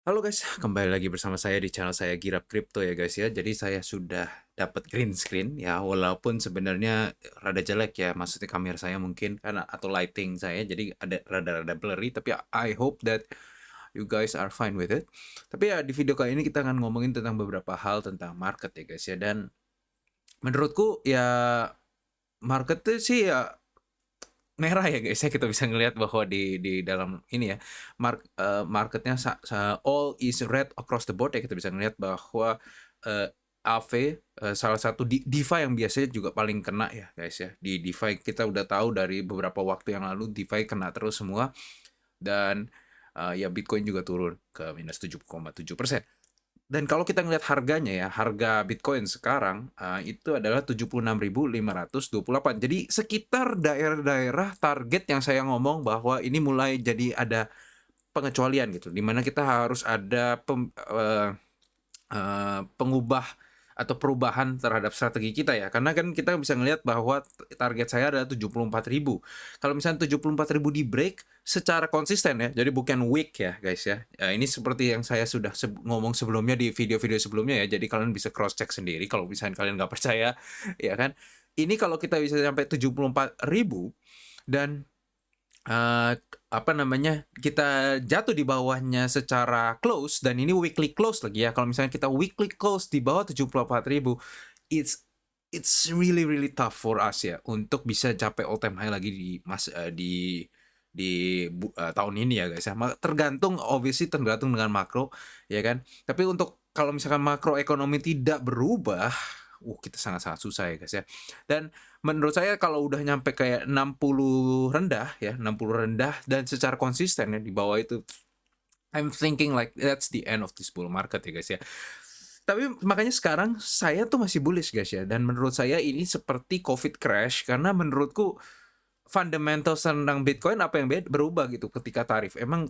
Halo guys, kembali lagi bersama saya di channel saya Girap Crypto ya guys ya. Jadi saya sudah dapat green screen ya, walaupun sebenarnya rada jelek ya, maksudnya kamera saya mungkin karena atau lighting saya jadi ada rada-rada blurry, tapi I hope that you guys are fine with it. Tapi ya di video kali ini kita akan ngomongin tentang beberapa hal tentang market ya guys ya. Dan menurutku ya market tuh sih ya merah ya guys ya, kita bisa ngelihat bahwa di dalam ini ya marketnya all is red across the board ya, kita bisa ngelihat bahwa AV salah satu DeFi yang biasanya juga paling kena ya guys ya. Di DeFi kita udah tahu dari beberapa waktu yang lalu DeFi kena terus semua, dan ya Bitcoin juga turun ke minus 7,7%. Dan kalau kita ngelihat harganya ya, harga Bitcoin sekarang itu adalah 76.528. Jadi sekitar daerah-daerah target yang saya ngomong bahwa ini mulai jadi ada pengecualian gitu, dimana kita harus ada pengubah atau perubahan terhadap strategi kita ya, karena kan kita bisa ngelihat bahwa target saya adalah 74.000. Kalau misalnya 74.000 di break secara konsisten ya, jadi bukan week ya guys ya. Ini seperti yang saya sudah ngomong sebelumnya di video-video sebelumnya ya, jadi kalian bisa cross check sendiri kalau misalnya kalian nggak percaya ya kan. Ini kalau kita bisa sampai 74.000 dan uh, apa namanya, kita jatuh di bawahnya secara close, dan ini weekly close lagi ya. Kalau misalnya kita weekly close di bawah 74.000, it's it's really really tough for us ya untuk bisa capai all time high lagi di tahun ini ya guys ya. Tergantung, obviously tergantung dengan makro ya kan. Tapi untuk kalau misalkan makro ekonomi tidak berubah, kita sangat-sangat susah ya guys ya. Dan menurut saya kalau udah nyampe kayak 60 rendah ya, 60 rendah dan secara konsisten ya di bawah itu, I'm thinking like that's the end of this bull market ya guys ya. Tapi makanya sekarang saya tuh masih bullish guys ya, dan menurut saya ini seperti COVID crash, karena menurutku fundamental tentang Bitcoin apa yang berubah gitu ketika tarif. Emang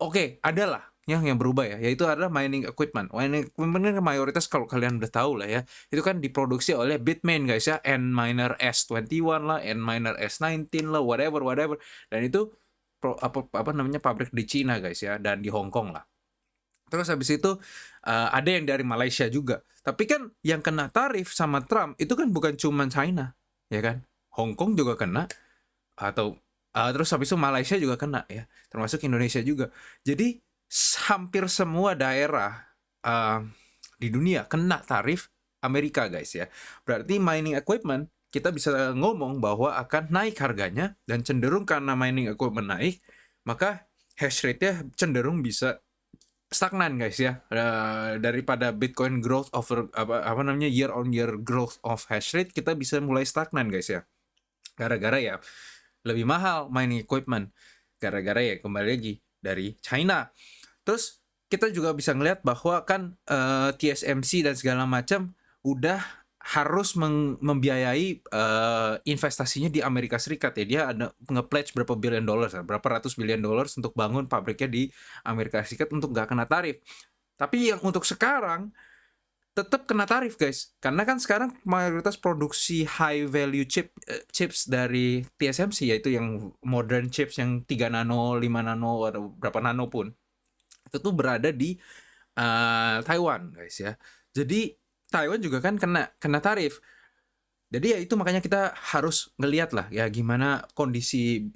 oke, adalah yang berubah ya, yaitu adalah mining equipment. Mining equipment kan mayoritas kalau kalian udah tahu lah ya, itu kan diproduksi oleh Bitmain guys ya, N-Miner S21 lah, N-Miner S19 lah, whatever whatever. Dan itu apa namanya, pabrik di Cina guys ya, dan di Hong Kong lah. Terus habis itu ada yang dari Malaysia juga. Tapi kan yang kena tarif sama Trump itu kan bukan cuma China, ya kan? Hong Kong juga kena, atau terus habis itu Malaysia juga kena ya, termasuk Indonesia juga. Jadi hampir semua daerah uh, di dunia kena tarif Amerika guys ya. Berarti mining equipment kita bisa ngomong bahwa akan naik harganya, dan cenderung karena mining equipment naik, maka hash rate-nya cenderung bisa stagnan guys ya. Daripada Bitcoin growth over apa namanya, year on year growth of hash rate, kita bisa mulai stagnan guys ya. Gara-gara ya lebih mahal mining equipment, gara-gara ya kembali lagi dari China. Terus kita juga bisa ngelihat bahwa kan TSMC dan segala macam udah harus membiayai investasinya di Amerika Serikat ya. Dia ada nge-pledge berapa billion dollars, berapa ratus billion dollars untuk bangun pabriknya di Amerika Serikat untuk nggak kena tarif. Tapi yang untuk sekarang tetap kena tarif guys, karena kan sekarang mayoritas produksi high value chips dari TSMC, yaitu yang modern chips yang 3 nano, 5 nano, atau berapa nano pun, itu tuh berada di Taiwan guys ya. Jadi Taiwan juga kan kena kena tarif. Jadi ya itu makanya kita harus ngelihat lah ya gimana kondisi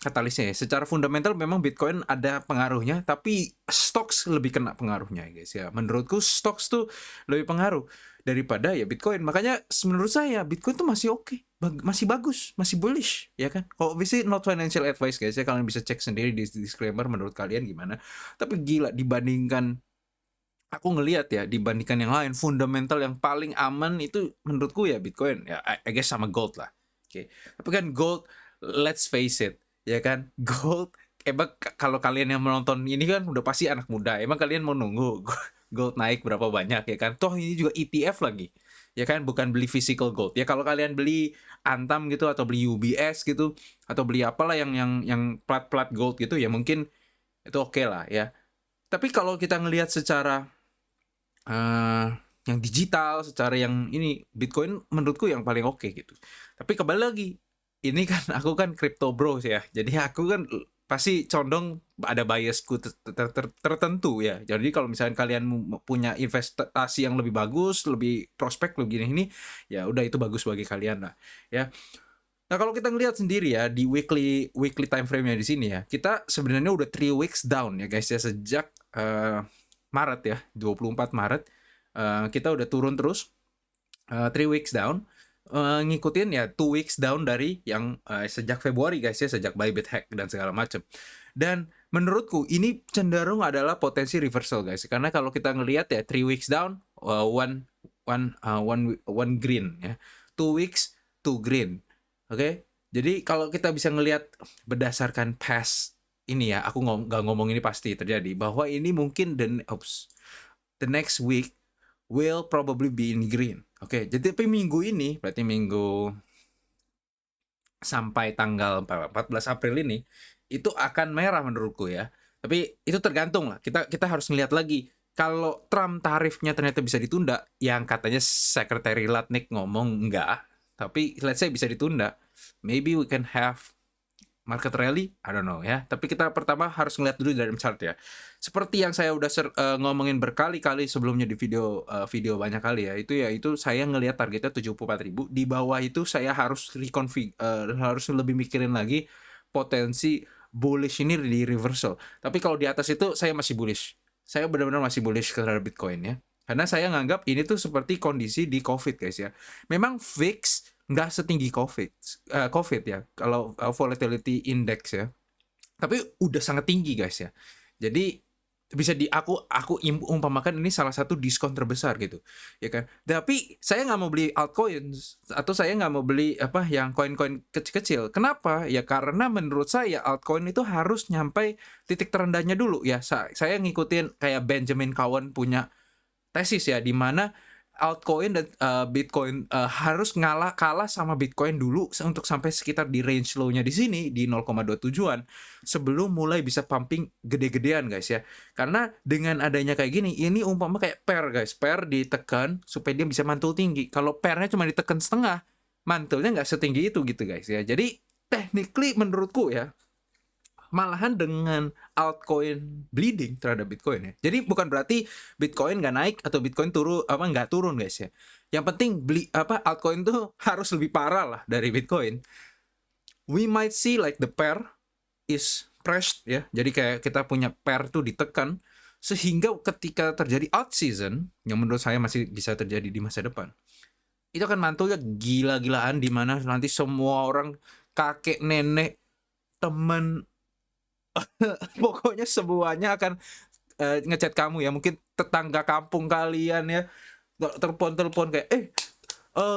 katalisnya ya. Secara fundamental memang Bitcoin ada pengaruhnya, tapi stocks lebih kena pengaruhnya ya guys ya. Menurutku stocks tuh lebih pengaruh daripada ya Bitcoin. Makanya menurut saya Bitcoin tuh masih oke, masih bagus, masih bullish ya kan. Kalau obviously not financial advice guys ya, kalian bisa cek sendiri di disclaimer menurut kalian gimana. Tapi gila, dibandingkan aku ngelihat ya, dibandingkan yang lain, fundamental yang paling aman itu menurutku ya Bitcoin ya, I guess sama gold lah. Oke. Tapi kan gold, let's face it ya kan, gold emang kalau kalian yang menonton ini kan udah pasti anak muda, emang kalian mau nunggu gold naik berapa banyak ya kan, toh ini juga ETF lagi ya kan, bukan beli physical gold ya. Kalau kalian beli Antam gitu, atau beli UBS gitu, atau beli apalah yang plat-plat gold gitu ya, mungkin itu oke lah ya. Tapi kalau kita ngelihat secara uh, yang digital, secara yang ini, Bitcoin menurutku yang paling oke gitu. Tapi kembali lagi, ini kan aku kan crypto bros ya, jadi aku kan pasti condong ada biasku tertentu ya. Jadi kalau misalnya kalian punya investasi yang lebih bagus, lebih prospek, lebih gini ini, ya udah itu bagus bagi kalian lah, ya. Nah, kalau kita ngelihat sendiri ya di weekly time frame-nya di sini ya, kita sebenarnya udah 3 weeks down ya guys ya sejak Maret ya, 24 Maret kita udah turun terus 3 weeks down, ngikutin ya 2 weeks down dari yang sejak Februari guys ya, sejak Bybit hack dan segala macam. Dan menurutku ini cenderung adalah potensi reversal guys, karena kalau kita ngelihat ya 3 weeks down, one green ya, 2 weeks 2 green. Oke, jadi kalau kita bisa ngelihat berdasarkan past ini ya, aku nggak ngomong ini pasti terjadi, bahwa ini mungkin the next week will probably be in green. Oke, jadi tapi minggu ini, berarti minggu sampai tanggal 14 April ini, itu akan merah menurutku ya. Tapi itu tergantung lah, kita harus ngelihat lagi. Kalau Trump tarifnya ternyata bisa ditunda, yang katanya Secretary Lutnick ngomong enggak, tapi let's say bisa ditunda, maybe we can have market rally, I don't know ya. Tapi kita pertama harus ngeliat dulu dari chart ya. Seperti yang saya udah ngomongin berkali-kali sebelumnya di video banyak kali ya. Itu saya ngelihat targetnya 74.000. Di bawah itu saya harus harus lebih mikirin lagi potensi bullish ini di reversal. Tapi kalau di atas itu saya masih bullish. Saya benar-benar masih bullish terhadap Bitcoin ya. Karena saya nganggap ini tuh seperti kondisi di COVID guys ya. Memang fix nggak setinggi COVID ya, kalau volatility index ya, tapi udah sangat tinggi guys ya. Jadi bisa aku umpamakan ini salah satu diskon terbesar gitu, ya kan. Tapi saya nggak mau beli altcoins atau saya nggak mau beli yang koin-koin kecil-kecil. Kenapa? Ya karena menurut saya altcoin itu harus nyampe titik terendahnya dulu ya. Saya ngikutin kayak Benjamin Cowen punya tesis ya, di mana altcoin dan Bitcoin harus kalah sama Bitcoin dulu untuk sampai sekitar di range low-nya di sini di 0,27-an sebelum mulai bisa pumping gede-gedean guys ya. Karena dengan adanya kayak gini, ini umpama kayak pair guys, pair ditekan supaya dia bisa mantul tinggi. Kalau pairnya cuma ditekan setengah, mantulnya nggak setinggi itu gitu guys ya. Jadi technically menurutku ya, malahan dengan altcoin bleeding terhadap Bitcoin ya. Jadi bukan berarti Bitcoin nggak naik atau Bitcoin nggak turun guys ya. Yang penting altcoin tuh harus lebih parah lah dari Bitcoin. We might see like the pair is pressed ya. Jadi kayak kita punya pair tuh ditekan sehingga ketika terjadi out season yang menurut saya masih bisa terjadi di masa depan, itu akan mantulnya gila-gilaan di mana nanti semua orang, kakek, nenek, teman, pokoknya semuanya akan ngechat kamu ya, mungkin tetangga kampung kalian ya, telepon kayak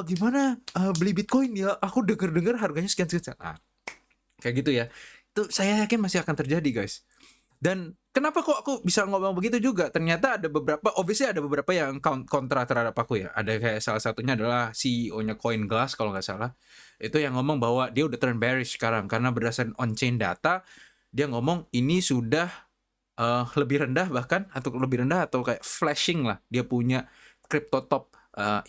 gimana beli Bitcoin ya, aku denger harganya sekian. Kayak gitu ya. Itu saya yakin masih akan terjadi guys. Dan kenapa kok aku bisa ngomong begitu juga? Ternyata ada beberapa yang kontra terhadap aku ya. Ada kayak salah satunya adalah CEO-nya CoinGlass kalau nggak salah. Itu yang ngomong bahwa dia udah turn bearish sekarang karena berdasarkan on-chain data, dia ngomong ini sudah lebih rendah bahkan, atau lebih rendah atau kayak flashing lah. Dia punya crypto top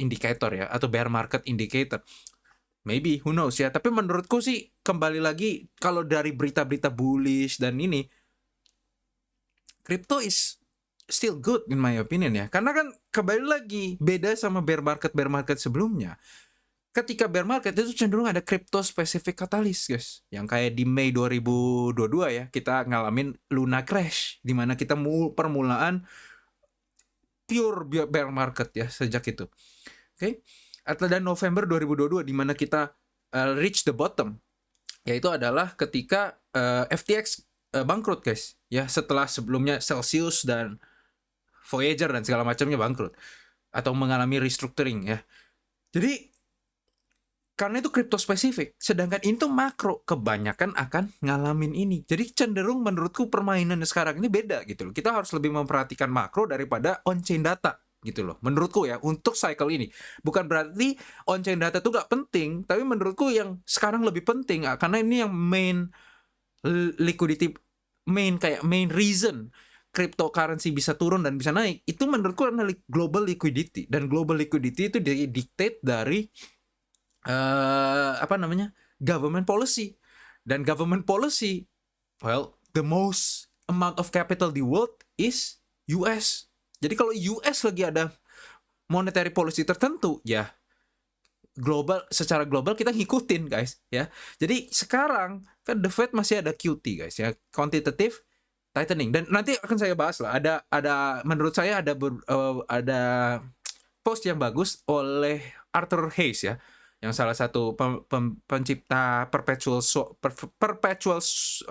indicator ya, atau bear market indicator. Maybe, who knows ya. Tapi menurutku sih kembali lagi kalau dari berita-berita bullish dan ini, crypto is still good in my opinion ya. Karena kan kembali lagi beda sama bear market sebelumnya. Ketika bear market itu cenderung ada crypto specific katalis guys. Yang kayak di Mei 2022 ya, kita ngalamin Luna crash, di mana kita permulaan pure bear market ya sejak itu. Oke. Atau dan November 2022 di mana kita reach the bottom, yaitu adalah ketika FTX bangkrut guys ya, setelah sebelumnya Celsius dan Voyager dan segala macamnya bangkrut atau mengalami restructuring ya. Jadi karena itu crypto spesifik, sedangkan itu makro, kebanyakan akan ngalamin ini. Jadi cenderung menurutku permainan sekarang ini beda gitu loh. Kita harus lebih memperhatikan makro daripada on-chain data gitu loh. Menurutku ya, untuk cycle ini. Bukan berarti on-chain data itu gak penting, tapi menurutku yang sekarang lebih penting, karena ini yang main liquidity, main reason cryptocurrency bisa turun dan bisa naik, itu menurutku adalah global liquidity. Dan global liquidity itu dictate dari government policy. Dan government policy, well, the most amount of capital di world is US. Jadi kalau US lagi ada monetary policy tertentu, ya secara global kita ngikutin guys ya. Jadi sekarang kan the Fed masih ada QT guys ya, quantitative tightening, dan nanti akan saya bahas lah. Ada menurut saya ada post yang bagus oleh Arthur Hayes ya, yang salah satu pencipta perpetual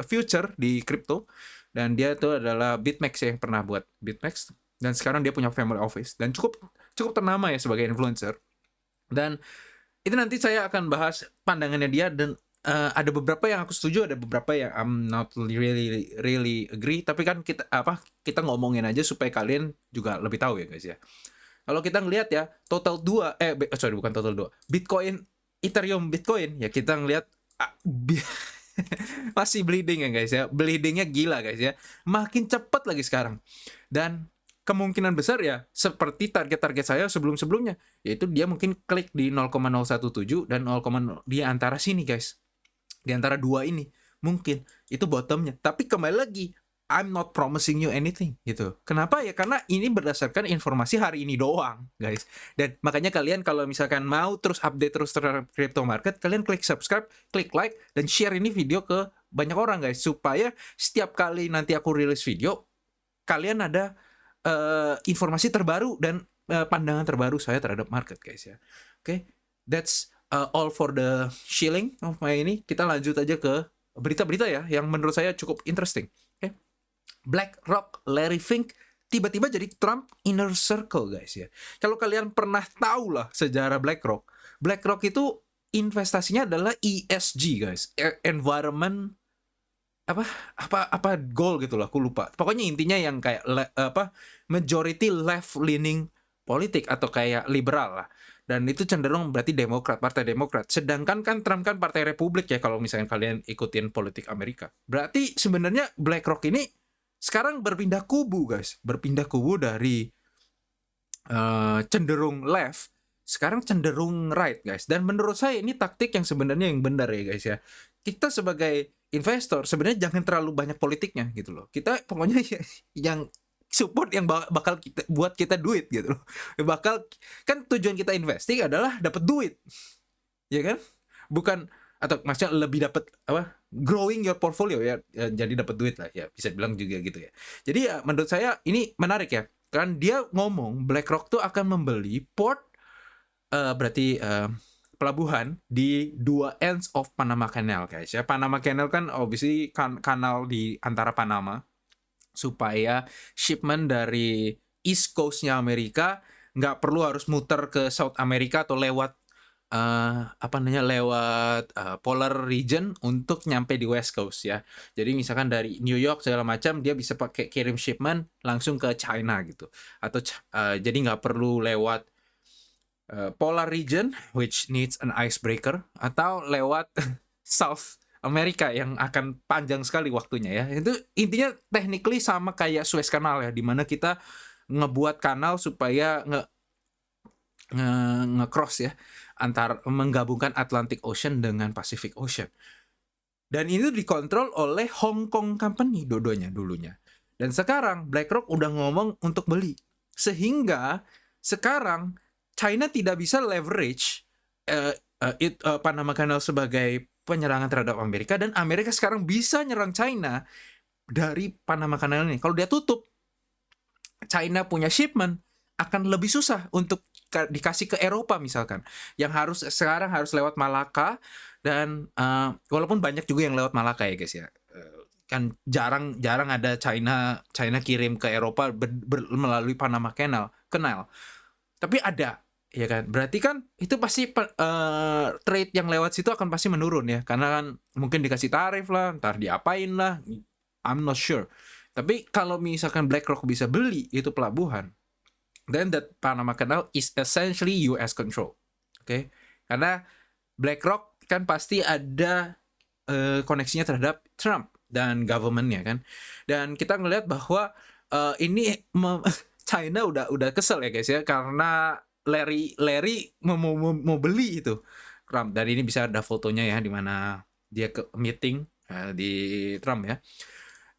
future di crypto, dan dia itu adalah BitMEX ya, yang pernah buat BitMEX, dan sekarang dia punya family office dan cukup ternama ya sebagai influencer. Dan itu nanti saya akan bahas pandangannya dia, dan ada beberapa yang aku setuju, ada beberapa yang I'm not really agree, tapi kan kita ngomongin aja supaya kalian juga lebih tahu ya guys ya. Kalau kita ngelihat ya, bukan total 2, Bitcoin, Ethereum, Bitcoin ya, kita ngelihat masih bleeding ya guys ya, bleedingnya gila guys ya, makin cepat lagi sekarang, dan kemungkinan besar ya seperti target-target saya sebelum-sebelumnya, yaitu dia mungkin klik di 0,017 dan 0, di antara sini guys, di antara dua ini mungkin itu bottomnya. Tapi kembali lagi, I'm not promising you anything gitu. Kenapa ya? Karena ini berdasarkan informasi hari ini doang guys, dan makanya kalian kalau misalkan mau terus update terus terhadap crypto market, kalian klik subscribe, klik like, dan share ini video ke banyak orang guys, supaya setiap kali nanti aku rilis video, kalian ada informasi terbaru dan pandangan terbaru saya terhadap market guys ya. Oke, that's all for the shilling of my ini. Kita lanjut aja ke berita-berita ya, yang menurut saya cukup interesting. Oke, BlackRock, Larry Fink tiba-tiba jadi Trump inner circle guys ya. Kalau kalian pernah tahu lah sejarah BlackRock itu investasinya adalah ESG guys, environment apa goal gitu lah, aku lupa. Pokoknya intinya yang kayak majority left leaning politik atau kayak liberal lah. Dan itu cenderung berarti Partai Demokrat. Sedangkan kan Trump kan Partai Republik ya, kalau misalnya kalian ikutin politik Amerika. Berarti sebenarnya BlackRock ini sekarang berpindah kubu guys. Berpindah kubu dari cenderung left, sekarang cenderung right guys. Dan menurut saya ini taktik yang sebenarnya yang benar ya guys ya. Kita sebagai investor sebenarnya jangan terlalu banyak politiknya gitu loh. Kita pokoknya yang support yang bakal buat kita duit gitu loh. Kan tujuan kita investing adalah dapat duit, ya kan? Bukan, atau maksudnya lebih dapat growing your portfolio ya, jadi dapat duit lah ya, bisa bilang juga gitu ya. Jadi ya menurut saya ini menarik ya, kan dia ngomong BlackRock tuh akan membeli port, berarti pelabuhan di dua ends of Panama Canal guys ya. Panama Canal kan obviously kanal di antara Panama, supaya shipment dari East Coast-nya Amerika nggak perlu harus muter ke South America atau lewat polar region untuk nyampe di West Coast ya. Jadi misalkan dari New York segala macam, dia bisa pakai kirim shipment langsung ke China gitu, atau jadi nggak perlu lewat polar region which needs an icebreaker, atau lewat South Amerika yang akan panjang sekali waktunya ya. Itu intinya technically sama kayak Suez Canal ya, dimana kita ngebuat kanal supaya nge-cross ya, menggabungkan Atlantic Ocean dengan Pacific Ocean. Dan itu dikontrol oleh Hong Kong Company dulunya. Dan sekarang BlackRock udah ngomong untuk beli. Sehingga sekarang China tidak bisa leverage Panama Canal sebagai penyerangan terhadap Amerika, dan Amerika sekarang bisa nyerang China dari Panama Canal ini. Kalau dia tutup, China punya shipment akan lebih susah untuk dikasih ke Eropa misalkan, yang sekarang harus lewat Malaka, dan walaupun banyak juga yang lewat Malaka ya guys ya, kan jarang ada China kirim ke Eropa melalui Panama Canal, tapi ada. Ya kan, berarti kan itu pasti trade yang lewat situ akan pasti menurun ya, karena kan mungkin dikasih tarif lah, ntar diapain lah, I'm not sure. Tapi kalau misalkan BlackRock bisa beli itu pelabuhan, then that Panama Canal is essentially US control. Oke? Karena BlackRock kan pasti ada koneksinya terhadap Trump dan government-nya kan. Dan kita ngelihat bahwa ini China udah kesel ya guys ya, karena Larry mau beli itu Trump. Dan ini bisa ada fotonya ya, di mana dia ke meeting di Trump ya.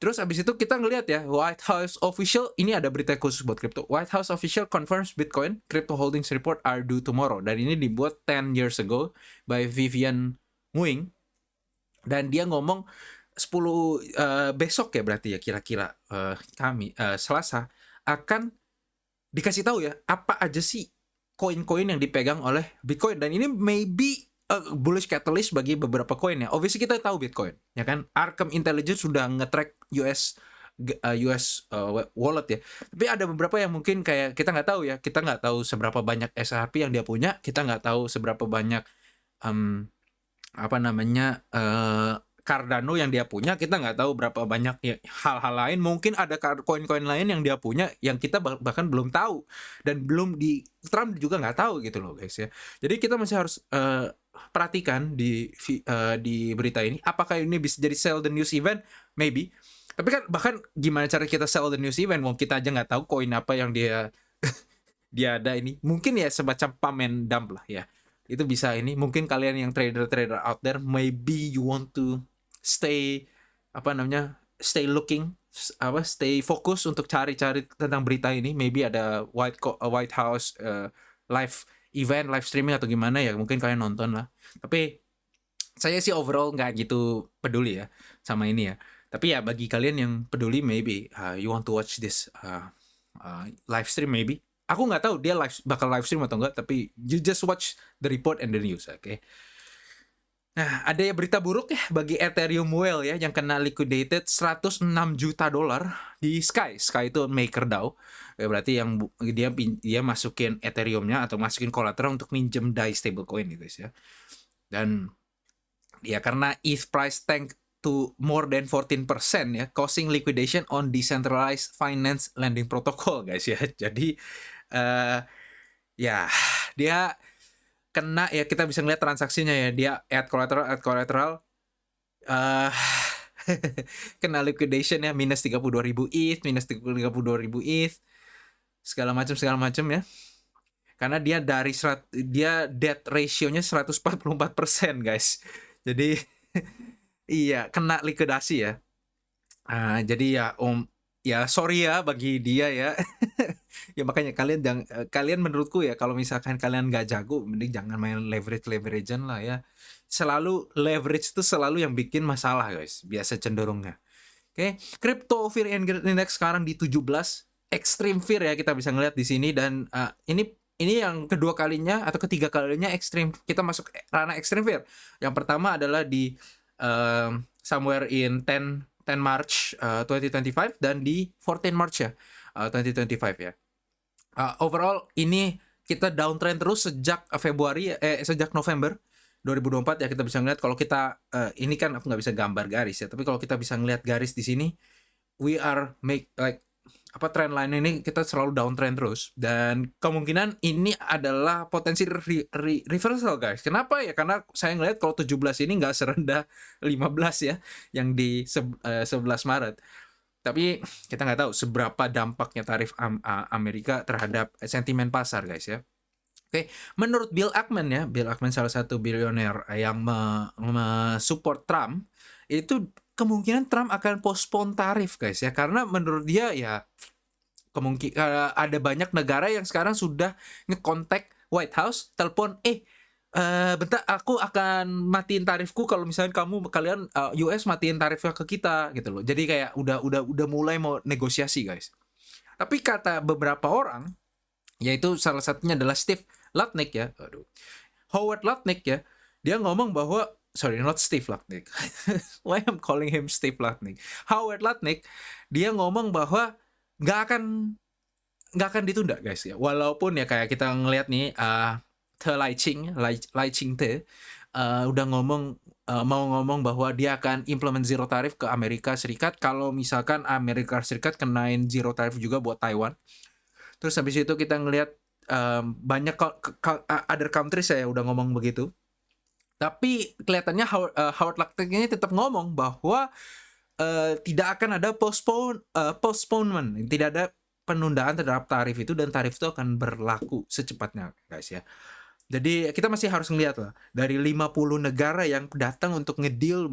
Terus abis itu kita ngelihat ya, White House official, ini ada berita khusus buat crypto. White House official confirms Bitcoin crypto holdings report are due tomorrow. Dan ini dibuat 10 years ago by Vivian Nguyen. Dan dia ngomong 10 besok ya berarti ya kira-kira Selasa akan dikasih tahu ya apa aja sih koin-koin yang dipegang oleh Bitcoin. Dan ini maybe bullish catalyst bagi beberapa koin ya. Obviously kita tahu Bitcoin, ya kan? Arkham Intelligence sudah nge-track US wallet ya. Tapi ada beberapa yang mungkin kayak kita nggak tahu ya. Kita nggak tahu seberapa banyak SRP yang dia punya. Kita nggak tahu seberapa banyak Cardano yang dia punya. Kita nggak tahu berapa banyak ya, hal-hal lain. Mungkin ada koin-koin lain yang dia punya yang kita bahkan belum tahu, dan belum Trump juga nggak tahu gitu loh guys ya. Jadi kita masih harus perhatikan di berita ini, apakah ini bisa jadi sell the news event, maybe. Tapi kan bahkan gimana cara kita sell the news event, mau kita aja nggak tahu koin apa yang dia ada ini. Mungkin ya semacam pump and dump lah ya. Itu bisa ini. Mungkin kalian yang trader out there, maybe you want to stay looking, stay fokus untuk cari-cari tentang berita ini. Maybe ada White House live event, live streaming atau gimana ya, mungkin kalian nonton lah. Tapi saya sih overall nggak gitu peduli ya sama ini ya. Tapi ya bagi kalian yang peduli, maybe you want to watch this live stream maybe. Aku nggak tahu dia bakal live stream atau enggak, tapi you just watch the report and the news, oke? Nah, ada ya berita buruk ya bagi Ethereum whale ya yang kena liquidated $106 juta di Sky. Sky itu MakerDAO. Ya, berarti yang dia masukin Ethereum-nya atau masukin collateral untuk minjem DAI stablecoin gitu guys ya. Dan ya karena ETH price tank to more than 14% ya, causing liquidation on decentralized finance lending protocol guys ya. Jadi ya dia kena ya, kita bisa ngeliat transaksinya ya, dia add collateral kena liquidation ya, minus 32.000 ETH, minus 32.000 ETH, segala macam ya. Karena dia debt ratio-nya 144% guys. Jadi iya, kena likuidasi ya. Jadi ya sorry ya bagi dia ya. Ya makanya kalian menurutku ya, kalau misalkan kalian nggak jago, mending jangan main leveragean lah ya. Selalu leverage itu selalu yang bikin masalah guys, biasa cenderungnya. Oke, Crypto Fear Index sekarang di 17, extreme fear ya kita bisa ngeliat di sini. Dan ini yang kedua kalinya atau ketiga kalinya kita masuk ranah extreme fear. Yang pertama adalah di somewhere in 10 March 2025 dan di 14 March ya 2025 ya. Overall ini kita downtrend terus sejak sejak November 2024 ya. Kita bisa ngeliat kalau kita ini kan aku nggak bisa gambar garis ya, tapi kalau kita bisa ngeliat garis di sini, we are trend line ini kita selalu downtrend terus, dan kemungkinan ini adalah potensi reversal guys. Kenapa ya? Karena saya ngeliat kalau 17 ini nggak serendah 15 ya yang di 11 Maret. Tapi kita nggak tahu seberapa dampaknya tarif Amerika terhadap sentimen pasar guys ya. Oke, menurut Bill Ackman salah satu bilioner yang support Trump, itu kemungkinan Trump akan postpone tarif guys ya, karena menurut dia ya kemungkinan ada banyak negara yang sekarang sudah ngekontak White House, telepon bentar aku akan matiin tarifku kalau misalnya kalian US matiin tarifnya ke kita gitu loh. Jadi kayak udah mulai mau negosiasi guys. Tapi kata beberapa orang, yaitu salah satunya adalah Steve Lutnick ya. Howard Lutnick ya. Dia ngomong bahwa not Steve Lutnick. Why I'm calling him Steve Lutnick? Howard Lutnick, dia ngomong bahwa nggak akan ditunda guys ya. Walaupun ya kayak kita ngelihat nih Lai Ching Te udah mau ngomong bahwa dia akan implement zero tarif ke Amerika Serikat kalau misalkan Amerika Serikat kenain zero tarif juga buat Taiwan. Terus habis itu kita ngelihat banyak other countries ya udah ngomong begitu. Tapi kelihatannya Howard Lutnick ini tetap ngomong bahwa tidak akan ada postponement, tidak ada penundaan terhadap tarif itu, dan tarif itu akan berlaku secepatnya guys ya. Jadi kita masih harus ngelihat lah, dari 50 negara yang datang untuk ngedeal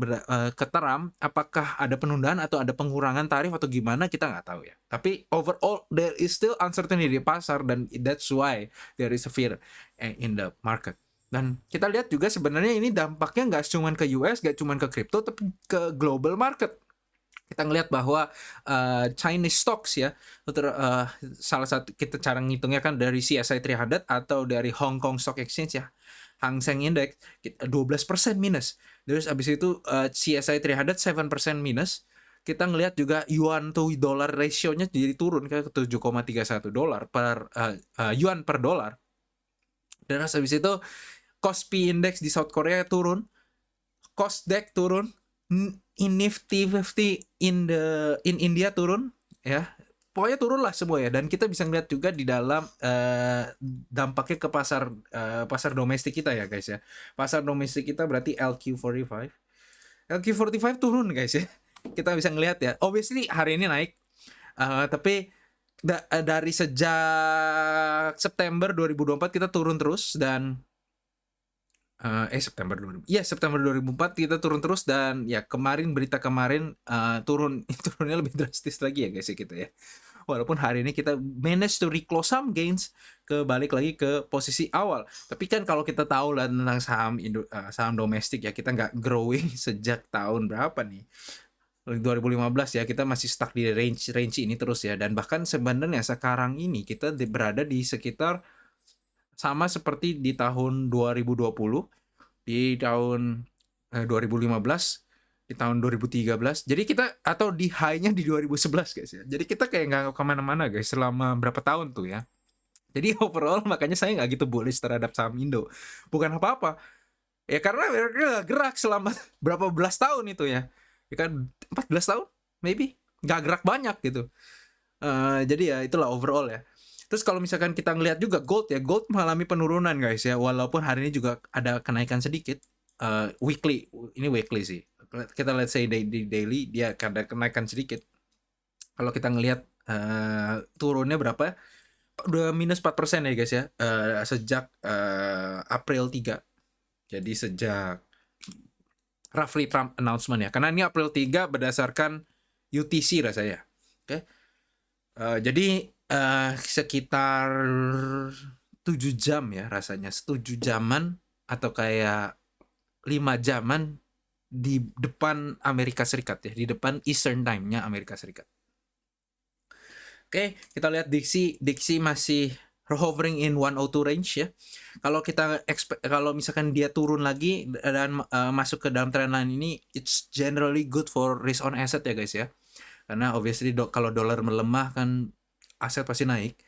ke Trump, apakah ada penundaan atau ada pengurangan tarif atau gimana kita nggak tahu ya. Tapi overall there is still uncertainty di pasar dan that's why there is a fear in the market. Dan kita lihat juga sebenarnya ini dampaknya nggak cuma ke US, nggak cuma ke crypto, tapi ke global market. Kita ngelihat bahwa Chinese stocks ya, salah satu kita cara ngitungnya kan dari CSI 300 atau dari Hong Kong Stock Exchange ya, Hang Seng Index 12% minus. Terus abis itu CSI 300 7% minus. Kita ngelihat juga yuan to dollar ratio-nya jadi turun ke 7,31 dolar per yuan per dolar. Dan habis itu Kospi Index di South Korea turun, Kosdaq turun, Nifty 50 in India turun ya. Pokoknya turun lah semua ya, dan kita bisa ngeliat juga di dalam dampaknya ke pasar domestik kita ya guys ya. Pasar domestik kita berarti LQ45 turun guys ya. Kita bisa ngeliat ya. Obviously hari ini naik, tapi dari sejak September 2024 kita turun terus, dan September 2004 kita turun terus, dan ya berita kemarin turunnya lebih drastis lagi ya guys ya kita ya. Walaupun hari ini kita manage to reclose some gains, balik lagi ke posisi awal. Tapi kan kalau kita tahu lah tentang saham domestik ya, kita nggak growing sejak tahun berapa nih? 2015 ya, kita masih stuck di range ini terus ya. Dan bahkan sebenarnya sekarang ini kita berada di sekitar sama seperti di tahun 2020, di tahun 2015, di tahun 2013. Jadi kita, atau di high-nya di 2011 guys ya. Jadi kita kayak nggak kemana-mana guys selama berapa tahun tuh ya. Jadi overall makanya saya nggak gitu bullish terhadap saham Indo. Bukan apa-apa. Ya karena mereka gerak selama berapa belas tahun itu ya. Ya kan 14 tahun maybe. Nggak gerak banyak gitu. Jadi ya itulah overall ya. Terus kalau misalkan kita ngelihat juga gold mengalami penurunan guys ya, walaupun hari ini juga ada kenaikan sedikit. Weekly sih. Kita let's say daily dia ada kenaikan sedikit. Kalau kita ngelihat turunnya berapa? Udah minus 4% ya guys ya, sejak April 3. Jadi sejak roughly Trump announcement ya. Karena ini April 3 berdasarkan UTC rasanya. Oke. Jadi sekitar 7 jam ya rasanya, 7 jaman atau kayak 5 jaman di depan Amerika Serikat ya, di depan Eastern Time-nya Amerika Serikat. Oke, kita lihat Dixie masih hovering in 102 range ya. Kalau misalkan dia turun lagi dan masuk ke dalam trendline ini, it's generally good for risk on asset ya guys ya. Karena obviously kalau dolar melemah kan aset pasti naik,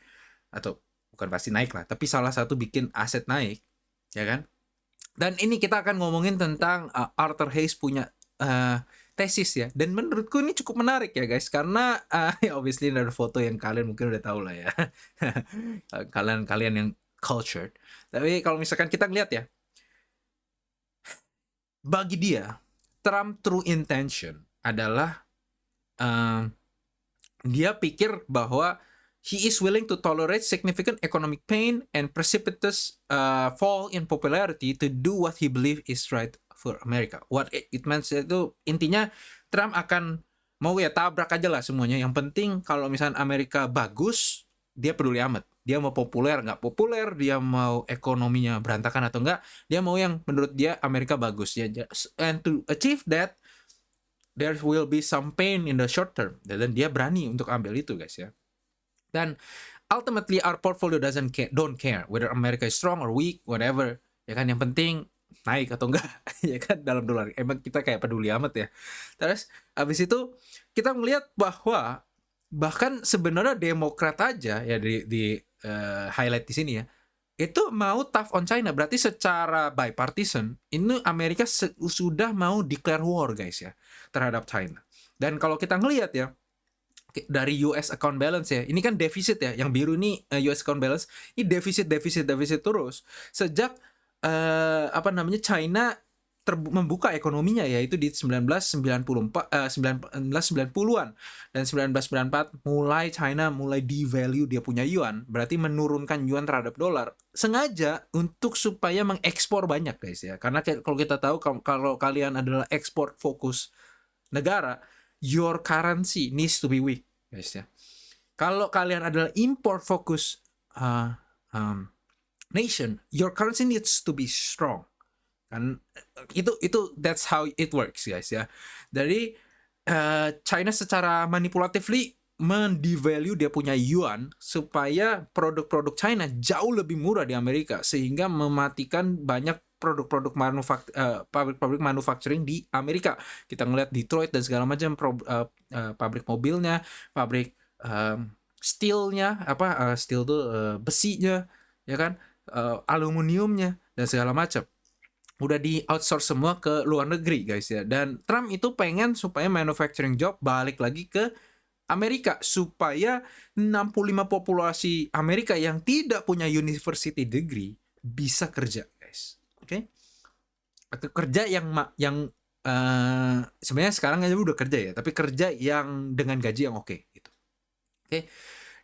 atau bukan pasti naik lah, tapi salah satu bikin aset naik, ya kan? Dan ini kita akan ngomongin tentang Arthur Hayes punya tesis ya, dan menurutku ini cukup menarik ya guys, karena ya obviously ada foto yang kalian mungkin udah tahu lah ya, kalian yang cultured. Tapi kalau misalkan kita lihat ya, bagi dia Trump true intention adalah dia pikir bahwa he is willing to tolerate significant economic pain and precipitous fall in popularity to do what he believes is right for America. What it means itu intinya Trump akan mau ya tabrak aja lah semuanya. Yang penting kalau misalnya Amerika bagus, dia peduli amat. Dia mau populer nggak populer, dia mau ekonominya berantakan atau enggak, dia mau yang menurut dia Amerika bagus ya. And to achieve that, there will be some pain in the short term. Dan dia berani untuk ambil itu guys ya. Dan ultimately our portfolio don't care whether America is strong or weak, whatever. Ya kan, yang penting naik atau enggak ya kan dalam dolar. Emang kita kayak peduli amat ya. Terus habis itu kita melihat bahwa bahkan sebenarnya Demokrat aja ya di highlight di sini ya, itu mau tough on China. Berarti secara bipartisan ini Amerika sudah mau declare war guys ya terhadap China. Dan kalau kita ngelihat ya dari US account balance ya, ini kan defisit ya, yang biru ini US account balance, ini defisit terus sejak China membuka ekonominya, yaitu di 1990-an dan 1994 China mulai devalue dia punya yuan, berarti menurunkan yuan terhadap dolar sengaja untuk supaya mengekspor banyak guys ya. Karena kalau kita tahu kalau kalian adalah ekspor fokus negara, your currency needs to be weak guys ya. Kalau kalian adalah import fokus nation, your currency needs to be strong. Kan itu that's how it works guys ya. Jadi China secara manipulatively mendevalue dia punya yuan supaya produk-produk China jauh lebih murah di Amerika, sehingga mematikan banyak produk-produk pabrik manufacturing di Amerika. Kita ngeliat Detroit dan segala macam pabrik mobilnya, pabrik steelnya, steel tuh besinya, ya kan, aluminiumnya dan segala macam udah di outsource semua ke luar negeri guys ya. Dan Trump itu pengen supaya manufacturing job balik lagi ke Amerika, supaya 65 populasi Amerika yang tidak punya university degree bisa kerja guys. Oke? Atau kerja yang sebenarnya sekarang aja udah kerja ya, tapi kerja yang dengan gaji yang oke gitu. Oke?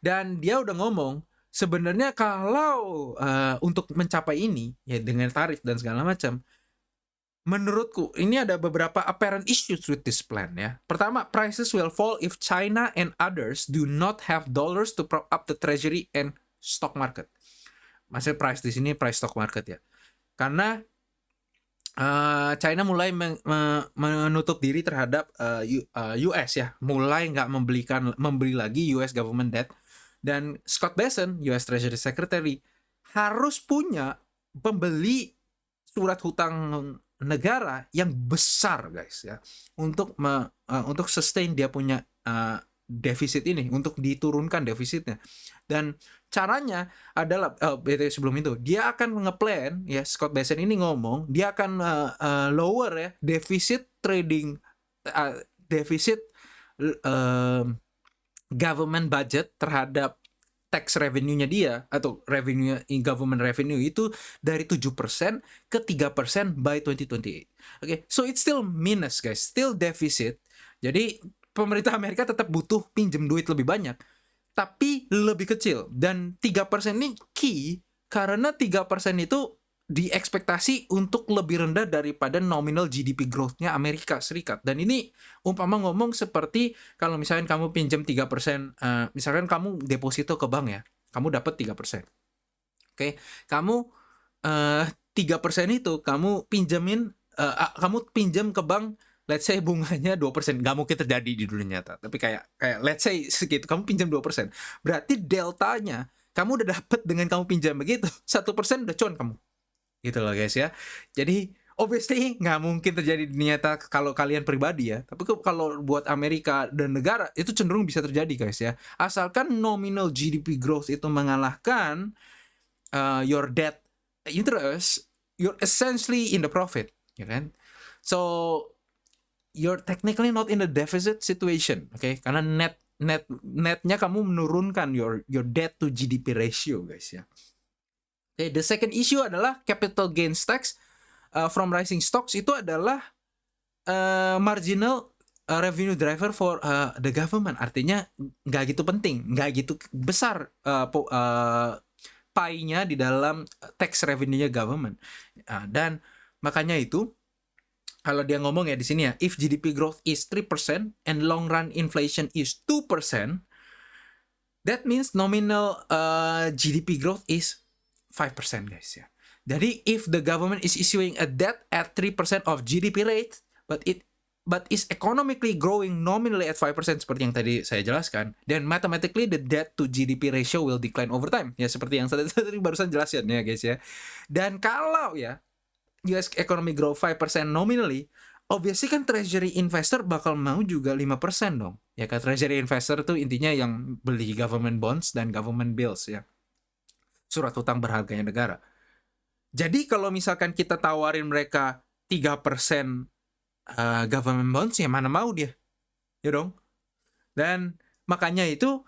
Dan dia udah ngomong sebenarnya kalau untuk mencapai ini ya dengan tarif dan segala macam, menurutku ini ada beberapa apparent issues with this plan ya. Pertama, prices will fall if China and others do not have dollars to prop up the treasury and stock market. Maksudnya price di sini price stock market ya. Karena China mulai menutup diri terhadap US ya, mulai nggak membeli lagi US government debt. Dan Scott Bessent, US Treasury Secretary, harus punya pembeli surat hutang negara yang besar guys ya, untuk sustain dia punya defisit ini, untuk diturunkan defisitnya. Dan caranya adalah sebelum itu dia akan ngeplan ya, Scott Bessent ini ngomong dia akan lower ya defisit trading defisit government budget terhadap tax revenue-nya dia, atau revenue in government revenue itu dari 7% ke 3% by 2028. Okay, so it's still minus guys, still deficit. Jadi pemerintah Amerika tetap butuh pinjem duit lebih banyak, tapi lebih kecil. Dan 3% ini key karena 3% itu diekspektasi untuk lebih rendah daripada nominal GDP growth-nya Amerika Serikat. Dan ini umpama ngomong seperti kalau misalkan kamu pinjam 3%, misalkan kamu deposito ke bank ya, kamu dapat 3%. Oke, kamu 3% itu kamu pinjam ke bank, let's say bunganya 2%. Nggak mungkin terjadi di dunia nyata, tapi kayak let's say segitu, kamu pinjam 2%. Berarti deltanya kamu udah dapat dengan kamu pinjam begitu, 1% udah cuan kamu. Gitu loh guys ya. Jadi obviously nggak mungkin terjadi di nyata kalau kalian pribadi ya, tapi kalau buat Amerika dan negara itu cenderung bisa terjadi guys ya, asalkan nominal GDP growth itu mengalahkan your debt interest, you're essentially in the profit, ya kan? So you're technically not in the deficit situation, okay? Karena netnya kamu menurunkan your debt to GDP ratio guys ya. Okay, the second issue adalah capital gains tax from rising stocks. Itu adalah marginal revenue driver for the government. Artinya nggak gitu penting, nggak gitu besar pie-nya di dalam tax revenue-nya government. Dan makanya itu kalau dia ngomong ya di sini ya, if GDP growth is 3% and long run inflation is 2%, that means nominal GDP growth is 5% guys ya. Jadi if the government is issuing a debt at 3% of GDP rate, but is economically growing nominally at 5% seperti yang tadi saya jelaskan, then mathematically the debt to GDP ratio will decline over time. Ya seperti yang tadi barusan jelasin ya guys ya. Dan kalau ya US economy grow 5% nominally, obviously kan treasury investor bakal mau juga 5% dong. Ya kan, treasury investor itu intinya yang beli government bonds dan government bills ya, surat hutang berharganya negara. Jadi kalau misalkan kita tawarin mereka 3% government bonds, ya mana mau dia, ya dong. Dan makanya itu,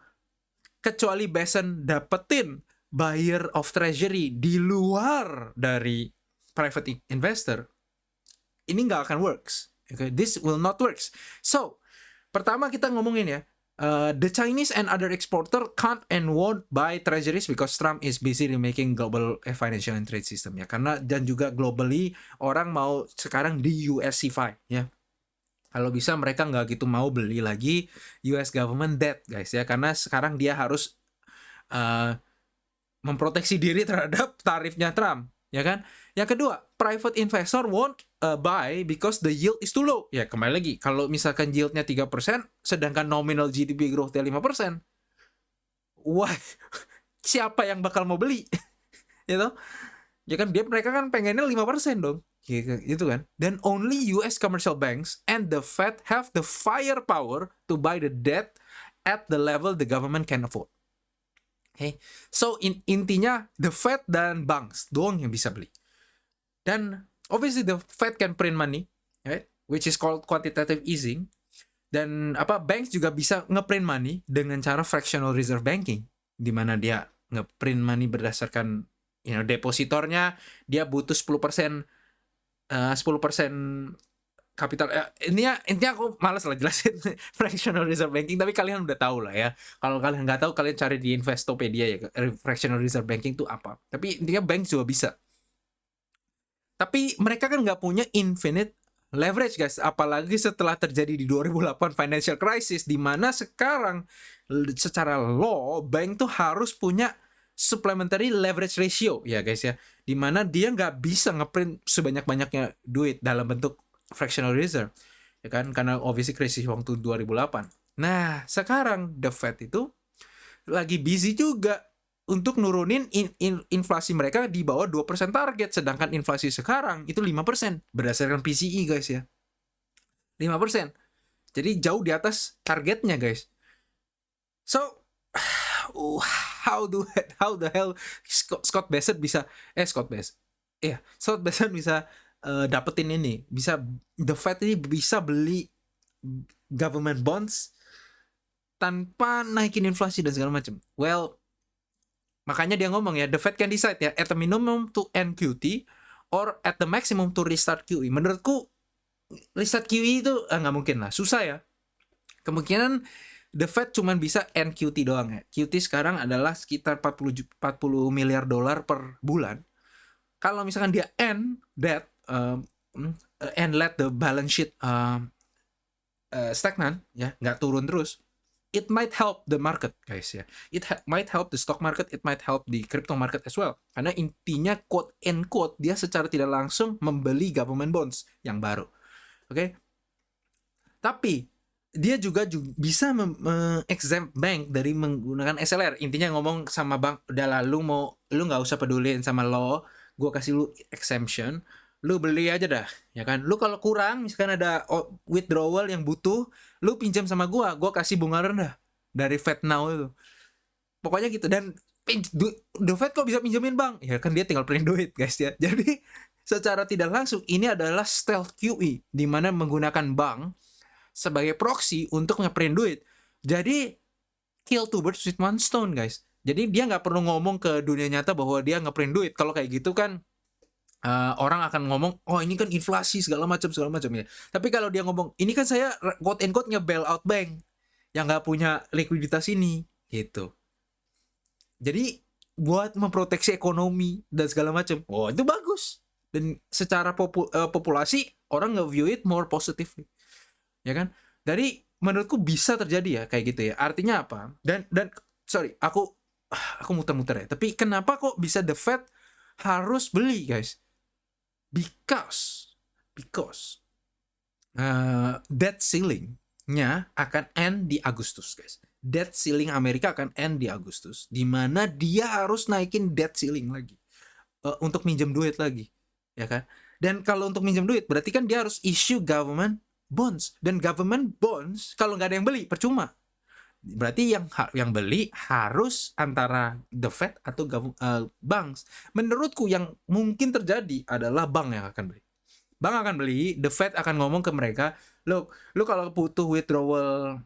kecuali Bessent dapetin buyer of treasury di luar dari private investor, ini nggak akan works. Okay? This will not works. So, pertama kita ngomongin ya, the Chinese and other exporter can't and won't buy treasuries because Trump is busy remaking global financial and trade system ya. Karena dan juga globally orang mau sekarang di USify ya. Kalau bisa mereka nggak gitu mau beli lagi US government debt guys ya. Karena sekarang dia harus memproteksi diri terhadap tarifnya Trump. Ya kan? Yang kedua, private investor won't buy because the yield is too low. Ya, kembali lagi, kalau misalkan yieldnya 3%, sedangkan nominal GDP growth-nya 5%, wah, siapa yang bakal mau beli? Gitu? Ya kan, mereka kan pengennya 5% dong. Gitu kan. Then only US commercial banks and the Fed have the firepower to buy the debt at the level the government can afford. Okay. So intinya the Fed dan banks doang yang bisa beli. Dan obviously the Fed can print money, right? Which is called quantitative easing. Dan banks juga bisa ngeprint money dengan cara fractional reserve banking, di mana dia ngeprint money berdasarkan depositornya dia butuh 10% kapital. Intinya aku malas lah jelasin fractional reserve banking, tapi kalian udah tahu lah ya. Kalau kalian nggak tahu, kalian cari di Investopedia ya, fractional reserve banking itu apa. Tapi intinya bank juga bisa. Tapi mereka kan nggak punya infinite leverage guys, apalagi setelah terjadi di 2008 financial crisis, di mana sekarang secara law bank tuh harus punya supplementary leverage ratio ya guys ya, di mana dia nggak bisa ngeprint sebanyak-banyaknya duit dalam bentuk fractional reserve, ya kan, karena obviously krisis waktu 2008. Nah, sekarang the Fed itu lagi busy juga untuk nurunin inflasi mereka di bawah 2% target, sedangkan inflasi sekarang itu 5% berdasarkan PCE guys ya. 5%. Jadi jauh di atas targetnya guys. So, how the hell Scott Bessent bisa Scott Bessent bisa dapetin ini, bisa the Fed ini bisa beli government bonds tanpa naikin inflasi dan segala macam. Well, makanya dia ngomong ya, the Fed can decide ya at the minimum to end QT or at the maximum to restart QE. Menurutku restart QE itu nggak mungkin lah, susah ya. Kemungkinan the Fed cuma bisa end QT doang ya. QT sekarang adalah sekitar 40 miliar dolar per bulan. Kalau misalkan dia end that and let the balance sheet stagnan ya, nggak turun terus, it might help the market guys ya. It might help the stock market, it might help the crypto market as well. Karena intinya quote and quote dia secara tidak langsung membeli government bonds yang baru. Oke. Tapi dia juga bisa exempt bank dari menggunakan SLR. Intinya ngomong sama bank, udah lu nggak usah peduliin sama law, gue kasih lu exemption, lu beli aja dah, ya kan. Lu kalau kurang, misalkan ada withdrawal yang butuh, lu pinjam sama gue kasih bunga rendah dari Fed Now itu. Pokoknya gitu. Dan the Fed kok bisa pinjamin bank? Ya kan dia tinggal print duit guys ya. Jadi secara tidak langsung ini adalah stealth QE, di mana menggunakan bank sebagai proxy untuk ngeprint duit. Jadi kill two birds with one stone guys. Jadi dia nggak perlu ngomong ke dunia nyata bahwa dia ngeprint duit. Kalau kayak gitu kan orang akan ngomong, oh ini kan inflasi segala macam ya. Tapi kalau dia ngomong, ini kan saya quote and quote nge-bail out bank yang nggak punya likuiditas ini, gitu. Jadi buat memproteksi ekonomi dan segala macam, oh itu bagus. Dan secara populasi orang nge-view it more positively, ya kan? Jadi menurutku bisa terjadi ya kayak gitu ya. Artinya apa? Dan sorry, aku muter-muter ya. Tapi kenapa kok bisa the Fed harus beli guys? Because debt ceiling-nya akan end di Agustus guys. Debt ceiling Amerika akan end di Agustus, di mana dia harus naikin debt ceiling lagi untuk minjem duit lagi, ya kan? Dan kalau untuk minjem duit berarti kan dia harus issue government bonds, dan government bonds kalau nggak ada yang beli percuma. Berarti yang beli harus antara the Fed atau banks. Menurutku yang mungkin terjadi adalah bank yang akan beli. Bank akan beli, the Fed akan ngomong ke mereka, lu kalau butuh withdrawal,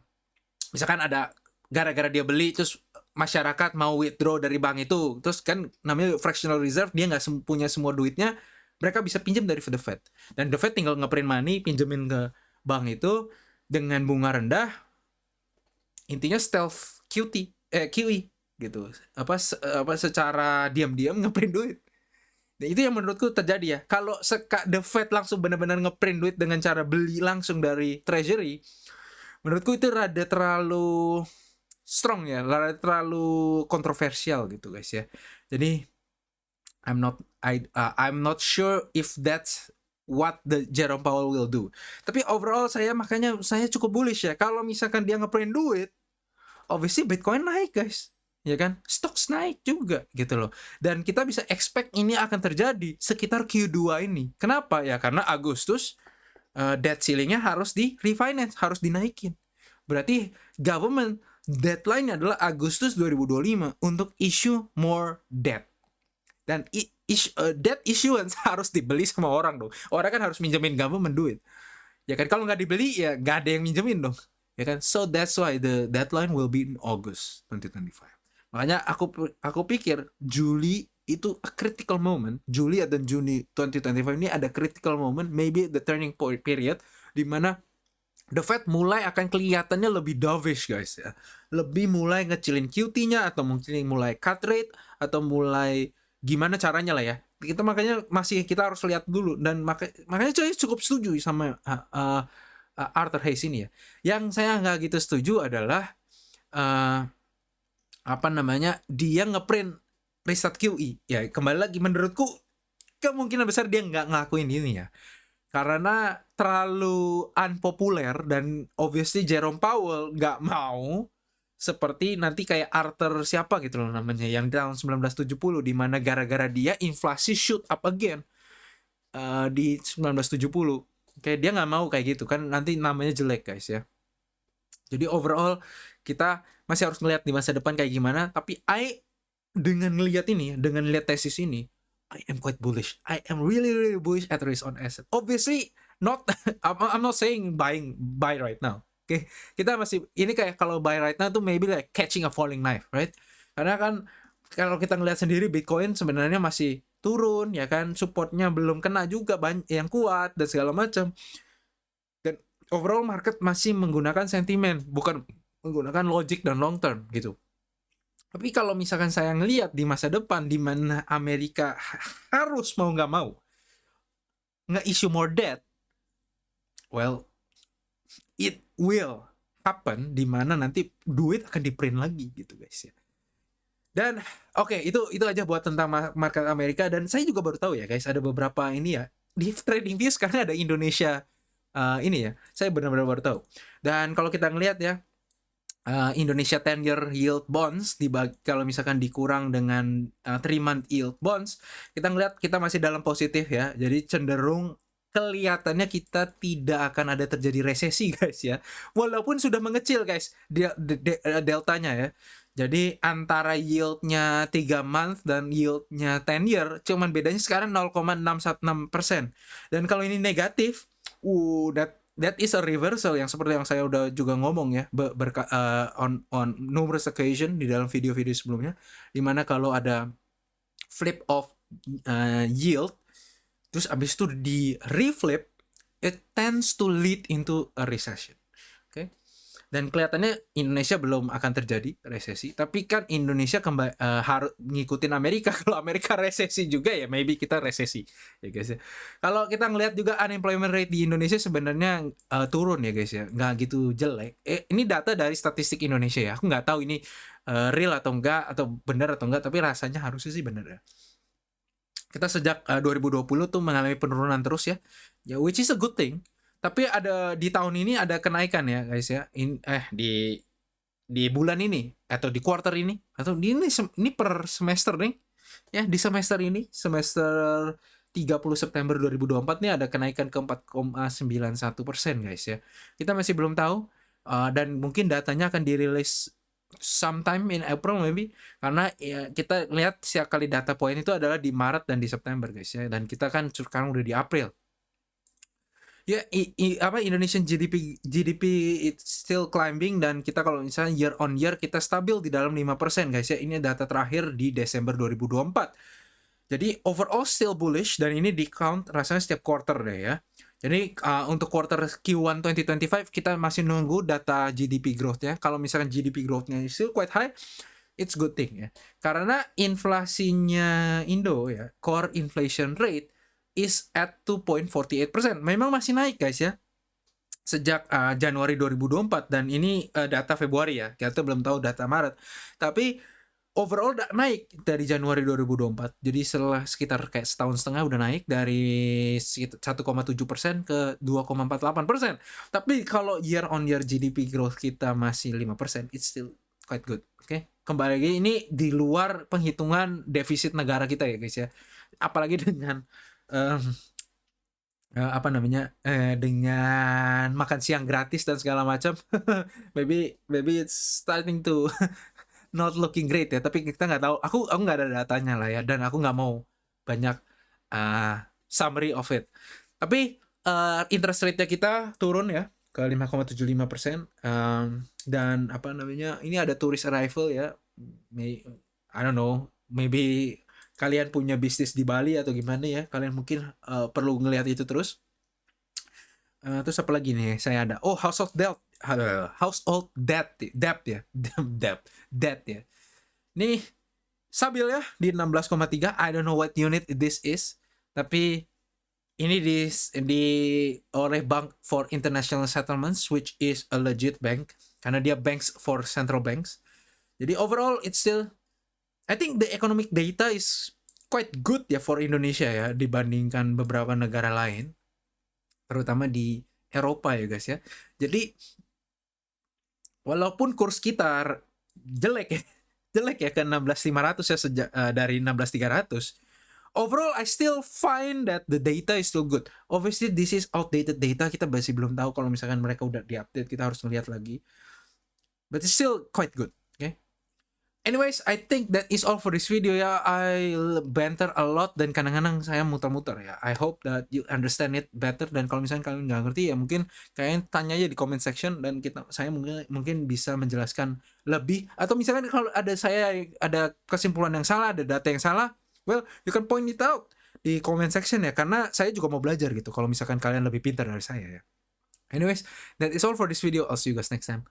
misalkan ada gara-gara dia beli terus masyarakat mau withdraw dari bank itu, terus kan namanya fractional reserve, dia nggak punya semua duitnya, Mereka bisa pinjam dari The Fed. Dan The Fed tinggal ngeprint money, pinjemin ke bank itu dengan bunga rendah. Intinya stealth QE gitu. Secara diam-diam ngeprint duit. Dan itu yang menurutku terjadi ya. Kalau The Fed langsung benar-benar ngeprint duit dengan cara beli langsung dari Treasury, menurutku itu rada terlalu strong ya, rada terlalu kontroversial gitu guys ya. Jadi I'm not sure if that's what the Jerome Powell will do. Tapi overall makanya saya cukup bullish ya. Kalau misalkan dia ngeprint duit, obviously Bitcoin naik guys, ya kan? Stocks naik juga gitu loh. Dan kita bisa expect ini akan terjadi sekitar Q2 ini. Kenapa ya? Karena Agustus debt ceiling-nya harus di refinance, harus dinaikin. Berarti government deadline adalah Agustus 2025 untuk issue more debt. Dan debt issuance harus dibeli sama orang dong. Orang kan harus minjemin government duit. Ya kan, kalau nggak dibeli ya nggak ada yang minjemin dong. Ya kan, so that's why the deadline will be in August 2025. Makanya aku pikir Juli itu a critical moment. Juli dan Juni 2025 ini ada critical moment, maybe the turning point period, di mana the Fed mulai akan kelihatannya lebih dovish guys ya. Lebih mulai ngecilin QT-nya atau mungkin mulai cut rate atau mulai gimana caranya lah ya. Makanya kita harus lihat dulu. Dan makanya saya cukup setuju sama Arthur Hayes ini ya. Yang saya nggak gitu setuju adalah dia ngeprint restart QE. Ya kembali lagi, menurutku kemungkinan besar dia nggak ngelakuin ini ya, karena terlalu unpopuler. Dan obviously Jerome Powell nggak mau seperti nanti kayak Arthur siapa gitu loh namanya, yang tahun 1970, di mana gara-gara dia inflasi shoot up again di 1970. Kayak dia nggak mau kayak gitu kan, nanti namanya jelek guys ya. Jadi overall kita masih harus ngeliat di masa depan kayak gimana. Tapi dengan ngeliat ini, dengan lihat tesis ini, I am quite bullish. I am really really bullish at risk on asset. Obviously not I'm not saying buy right now. Oke, kita masih ini kayak kalau buy right now tuh maybe like catching a falling knife, right? Karena kan kalau kita ngeliat sendiri Bitcoin sebenarnya masih turun ya kan, supportnya belum kena juga banyak yang kuat dan segala macam. Dan overall market masih menggunakan sentimen, bukan menggunakan logic dan long term gitu. Tapi kalau misalkan saya ngelihat di masa depan di mana Amerika harus mau nggak mau nge-issue more debt, well, it will happen di mana nanti duit akan di-print lagi gitu guys ya. Dan oke, itu aja buat tentang market Amerika. Dan saya juga baru tahu ya guys, ada beberapa ini ya di TradingView sekarang ada Indonesia ini ya. Saya benar-benar baru tahu. Dan kalau kita ngelihat ya, Indonesia 10-year yield bonds kalau misalkan dikurang dengan 3-month yield bonds, kita ngelihat kita masih dalam positif ya. Jadi cenderung kelihatannya kita tidak akan ada terjadi resesi guys ya. Walaupun sudah mengecil guys deltanya ya. Jadi antara yieldnya 3 month dan yieldnya 10 year cuman bedanya sekarang 0,616%. Dan kalau ini negatif, that is a reversal yang seperti yang saya udah juga ngomong ya on numerous occasion di dalam video-video sebelumnya, dimana kalau ada flip of yield terus abis itu di reflip, it tends to lead into a recession. Oke. Dan kelihatannya Indonesia belum akan terjadi resesi, tapi kan Indonesia harus ngikutin Amerika. Kalau Amerika resesi juga ya maybe kita resesi ya guys ya. Kalau kita ngelihat juga unemployment rate di Indonesia sebenarnya turun ya guys ya, nggak gitu jelek. Ini data dari statistik Indonesia ya, aku nggak tahu ini real atau enggak, atau benar atau enggak, tapi rasanya harusnya sih benar ya. Kita sejak 2020 tuh mengalami penurunan terus ya, which is a good thing. Tapi ada di tahun ini ada kenaikan ya guys ya. Di bulan ini atau di quarter ini atau ini per semester nih. Ya, di semester ini, semester 30 September 2024 nih ada kenaikan ke 4,91% guys ya. Kita masih belum tahu dan mungkin datanya akan dirilis sometime in April maybe, karena ya kita lihat setiap kali data point itu adalah di Maret dan di September guys ya, dan kita kan sekarang udah di April. Ya, Indonesian GDP it's still climbing, dan kita kalau misalnya year on year kita stabil di dalam 5% guys ya. Ini data terakhir di Desember 2024. Jadi overall still bullish dan ini di count rasanya setiap quarter deh ya. Jadi untuk quarter Q1 2025 kita masih nunggu data GDP growth-nya. Kalau misalkan GDP growth-nya still quite high, it's good thing ya. Karena inflasinya Indo ya, core inflation rate is at 2.48%. Memang masih naik guys ya. Sejak Januari 2024 dan ini data Februari ya. Kita belum tahu data Maret. Tapi overall udah naik dari Januari 2024. Jadi setelah sekitar kayak setahun setengah udah naik dari 1,7% ke 2,48%. Tapi kalau year on year GDP growth kita masih 5%, it's still quite good. Oke. Kembali lagi ini di luar penghitungan defisit negara kita ya guys ya. Apalagi dengan apa namanya dengan makan siang gratis dan segala macam. maybe it's starting to not looking great ya, tapi kita nggak tahu. Aku nggak ada datanya lah ya, dan aku nggak mau banyak summary of it. Tapi interest rate-nya kita turun ya ke 5,75%. Dan apa namanya, ini ada tourist arrival ya. I don't know, maybe kalian punya bisnis di Bali atau gimana ya, kalian mungkin perlu ngelihat itu terus. Terus apa lagi nih saya ada, household debt ya. debt ya. Nih stabil ya di 16,3. I don't know what unit this is, tapi ini di oleh Bank for International Settlements, which is a legit bank karena dia banks for central banks. Jadi overall it's still, I think the economic data is quite good ya for Indonesia ya dibandingkan beberapa negara lain, terutama di Eropa ya guys ya. Jadi walaupun kurs kita jelek ya ke 16.500 ya sejak dari 16.300, overall I still find that the data is still good. Obviously this is outdated data, kita masih belum tahu kalau misalkan mereka udah diupdate, kita harus melihat lagi, but it's still quite good. Okay, anyways, I think that is all for this video ya. I banter a lot dan kadang-kadang saya muter-muter ya. I hope that you understand it better, dan kalau misalnya kalian nggak ngerti ya mungkin kalian tanya aja di comment section dan saya mungkin bisa menjelaskan lebih, atau misalkan kalau ada kesimpulan yang salah, ada data yang salah, well, you can point it out di comment section ya, karena saya juga mau belajar gitu kalau misalkan kalian lebih pintar dari saya ya. Anyways, that is all for this video. I'll see you guys next time.